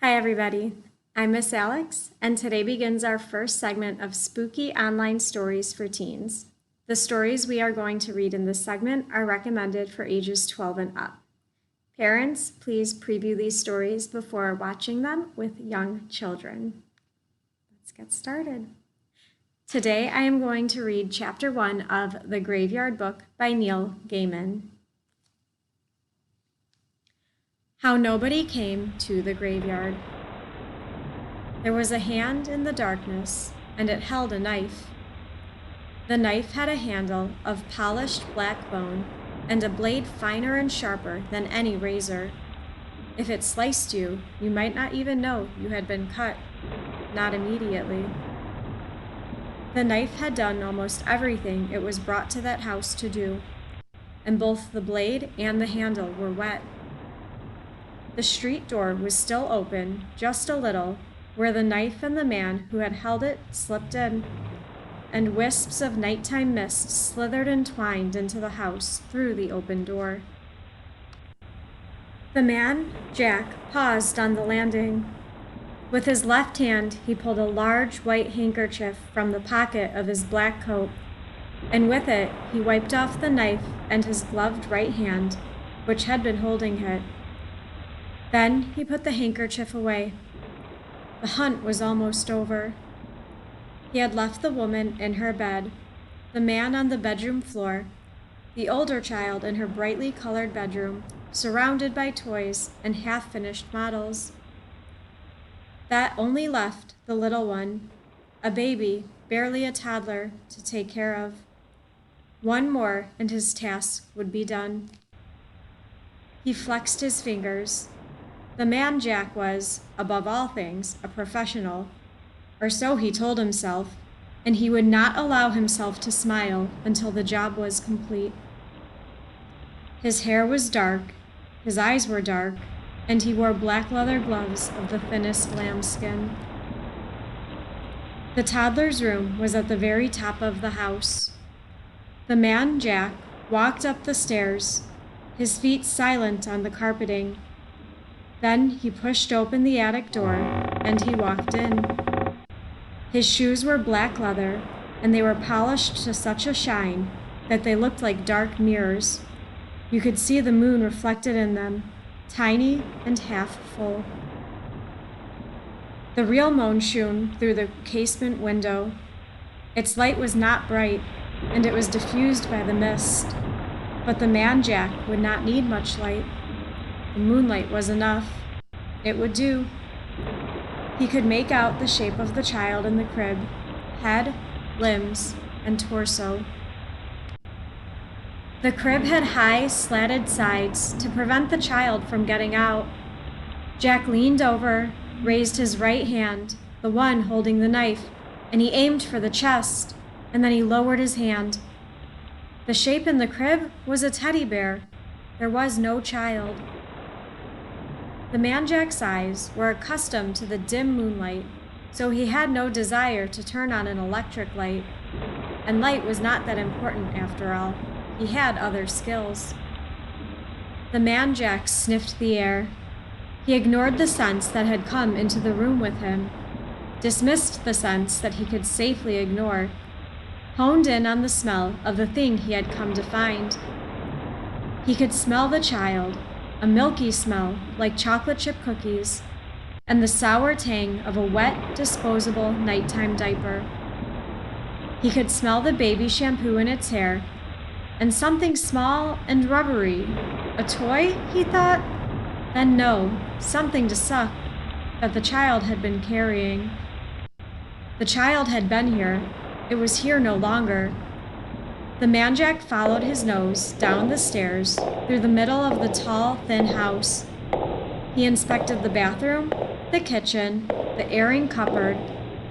Hi, everybody. I'm Miss Alex, and today begins our first segment of spooky online stories for teens. The stories we are going to read in this segment are recommended for ages 12 and up. Parents, please preview these stories before watching them with young children. Let's get started. Today, I am going to read Chapter 1 of The Graveyard Book by Neil Gaiman. How Nobody Came to the Graveyard. There was a hand in the darkness, and it held a knife. The knife had a handle of polished black bone and a blade finer and sharper than any razor. If it sliced you, you might not even know you had been cut, not immediately. The knife had done almost everything it was brought to that house to do, and both the blade and the handle were wet. The street door was still open, just a little, where the knife and the man who had held it slipped in, and wisps of nighttime mist slithered and twined into the house through the open door. The man, Jack, paused on the landing. With his left hand, he pulled a large white handkerchief from the pocket of his black coat, and with it, he wiped off the knife and his gloved right hand, which had been holding it. Then he put the handkerchief away. The hunt was almost over. He had left the woman in her bed, the man on the bedroom floor, the older child in her brightly colored bedroom, surrounded by toys and half-finished models. That only left the little one, a baby, barely a toddler, to take care of. One more and his task would be done. He flexed his fingers. The man Jack was, above all things, a professional, or so he told himself, and he would not allow himself to smile until the job was complete. His hair was dark, his eyes were dark, and he wore black leather gloves of the thinnest lambskin. The toddler's room was at the very top of the house. The man Jack walked up the stairs, his feet silent on the carpeting. Then he pushed open the attic door, and he walked in. His shoes were black leather, and they were polished to such a shine that they looked like dark mirrors. You could see the moon reflected in them, tiny and half full. The real moon shone through the casement window. Its light was not bright, and it was diffused by the mist. But the man Jack would not need much light. The moonlight was enough. It would do. He could make out the shape of the child in the crib, head, limbs, and torso. The crib had high, slatted sides to prevent the child from getting out. Jack leaned over, raised his right hand, the one holding the knife, and he aimed for the chest, and then he lowered his hand. The shape in the crib was a teddy bear. There was no child. The man Jack's eyes were accustomed to the dim moonlight, so he had no desire to turn on an electric light. And light was not that important after all. He had other skills. The man Jack sniffed the air. He ignored the scents that had come into the room with him, dismissed the scents that he could safely ignore, honed in on the smell of the thing he had come to find. He could smell the child, a milky smell like chocolate chip cookies, and the sour tang of a wet, disposable nighttime diaper. He could smell the baby shampoo in its hair, and something small and rubbery. A toy, he thought? Then no, something to suck that the child had been carrying. The child had been here. It was here no longer. The man Jack followed his nose down the stairs through the middle of the tall, thin house. He inspected the bathroom, the kitchen, the airing cupboard,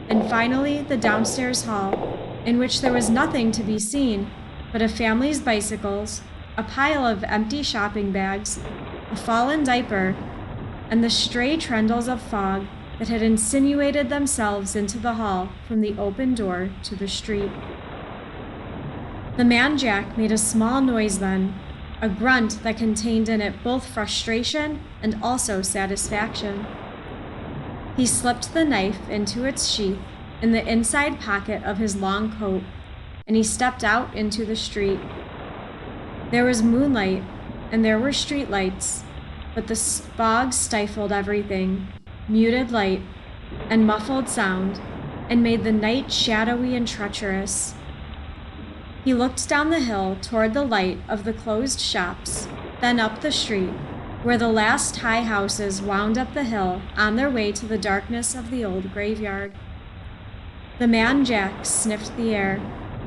and finally the downstairs hall, in which there was nothing to be seen but a family's bicycles, a pile of empty shopping bags, a fallen diaper, and the stray trendles of fog that had insinuated themselves into the hall from the open door to the street. The man Jack made a small noise then, a grunt that contained in it both frustration and also satisfaction. He slipped the knife into its sheath in the inside pocket of his long coat, and he stepped out into the street. There was moonlight, and there were streetlights, but the fog stifled everything, muted light and muffled sound, and made the night shadowy and treacherous. He looked down the hill toward the light of the closed shops, then up the street, where the last high houses wound up the hill on their way to the darkness of the old graveyard. The man Jack sniffed the air.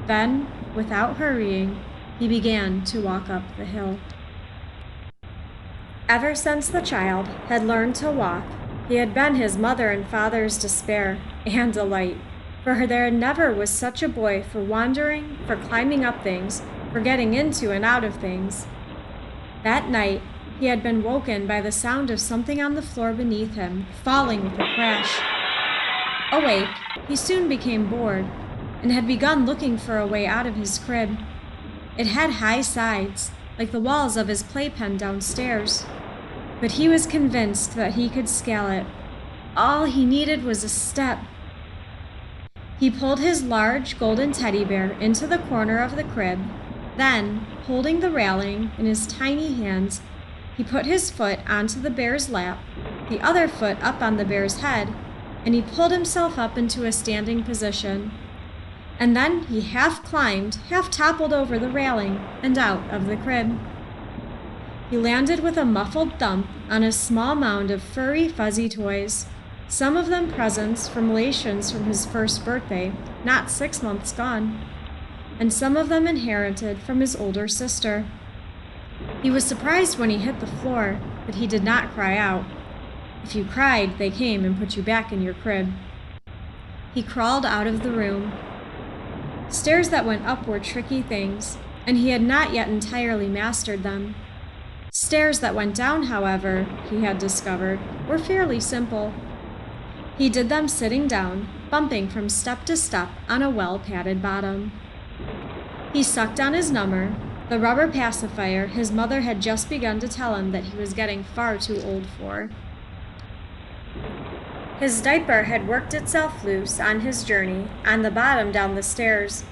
Then, without hurrying, he began to walk up the hill. Ever since the child had learned to walk, he had been his mother and father's despair and delight, for there never was such a boy for wandering, for climbing up things, for getting into and out of things. That night, he had been woken by the sound of something on the floor beneath him, falling with a crash. Awake, he soon became bored, and had begun looking for a way out of his crib. It had high sides, like the walls of his playpen downstairs, but he was convinced that he could scale it. All he needed was a step. He pulled his large golden teddy bear into the corner of the crib, then, holding the railing in his tiny hands, he put his foot onto the bear's lap, the other foot up on the bear's head, and he pulled himself up into a standing position. And then he half climbed, half toppled over the railing and out of the crib. He landed with a muffled thump on a small mound of furry, fuzzy toys, some of them presents from relations from his first birthday, not 6 months gone, and some of them inherited from his older sister. He was surprised when he hit the floor, but he did not cry out. If you cried, they came and put you back in your crib. He crawled out of the room. Stairs that went up were tricky things, and he had not yet entirely mastered them. Stairs that went down, however, he had discovered, were fairly simple. He did them sitting down, bumping from step to step on a well-padded bottom. He sucked on his number, the rubber pacifier his mother had just begun to tell him that he was getting far too old for. His diaper had worked itself loose on his journey on the bottom down the stairs,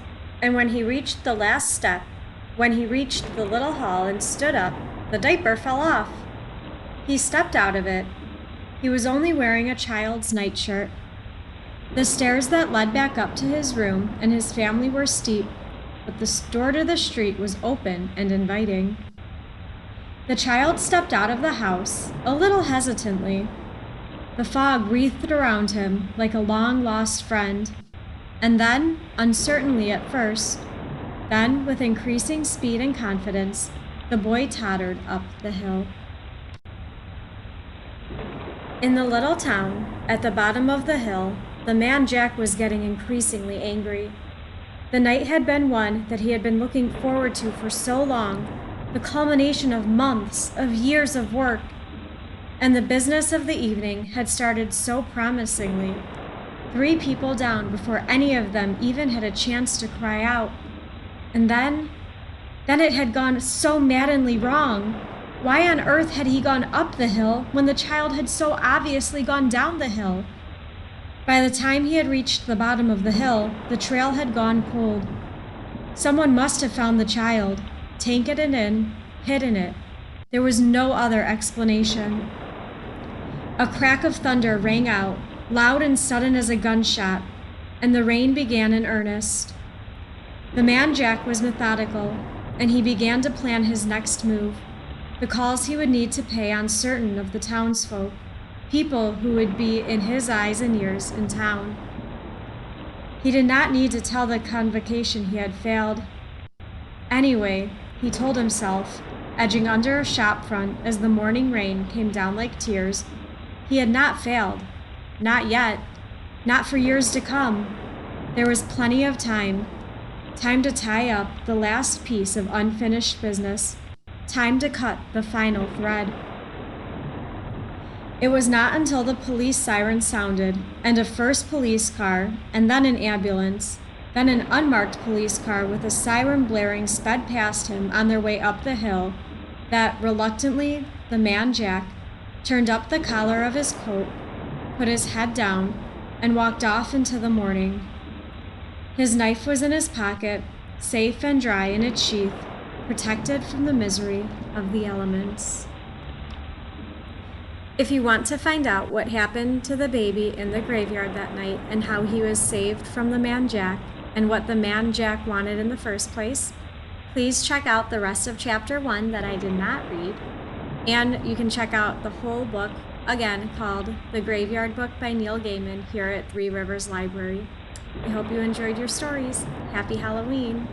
and when he reached the last step, when he reached the little hall and stood up, the diaper fell off. He stepped out of it. He was only wearing a child's nightshirt. The stairs that led back up to his room and his family were steep, but the door to the street was open and inviting. The child stepped out of the house, a little hesitantly. The fog wreathed around him like a long-lost friend, and then, uncertainly at first, then, with increasing speed and confidence, the boy tottered up the hill. In the little town, at the bottom of the hill, the man Jack was getting increasingly angry. The night had been one that he had been looking forward to for so long, the culmination of months, of years of work, and the business of the evening had started so promisingly. 3 people down before any of them even had a chance to cry out. And then it had gone so maddeningly wrong. Why on earth had he gone up the hill when the child had so obviously gone down the hill? By the time he had reached the bottom of the hill, the trail had gone cold. Someone must have found the child, taken it in, hidden it. There was no other explanation. A crack of thunder rang out, loud and sudden as a gunshot, and the rain began in earnest. The man Jack was methodical, and he began to plan his next move, the calls he would need to pay on certain of the townsfolk, people who would be in his eyes and ears in town. He did not need to tell the convocation he had failed. Anyway, he told himself, edging under a shop front as the morning rain came down like tears, he had not failed. Not yet. Not for years to come. There was plenty of time. Time to tie up the last piece of unfinished business. Time to cut the final thread. It was not until the police siren sounded, and a first police car, and then an ambulance, then an unmarked police car with a siren blaring sped past him on their way up the hill, that, reluctantly, the man Jack turned up the collar of his coat, put his head down, and walked off into the morning. His knife was in his pocket, safe and dry in its sheath, protected from the misery of the elements. If you want to find out what happened to the baby in the graveyard that night and how he was saved from the man Jack and what the man Jack wanted in the first place, please check out the rest of Chapter 1 that I did not read. And you can check out the whole book, again, called The Graveyard Book by Neil Gaiman here at Three Rivers Library. I hope you enjoyed your stories. Happy Halloween!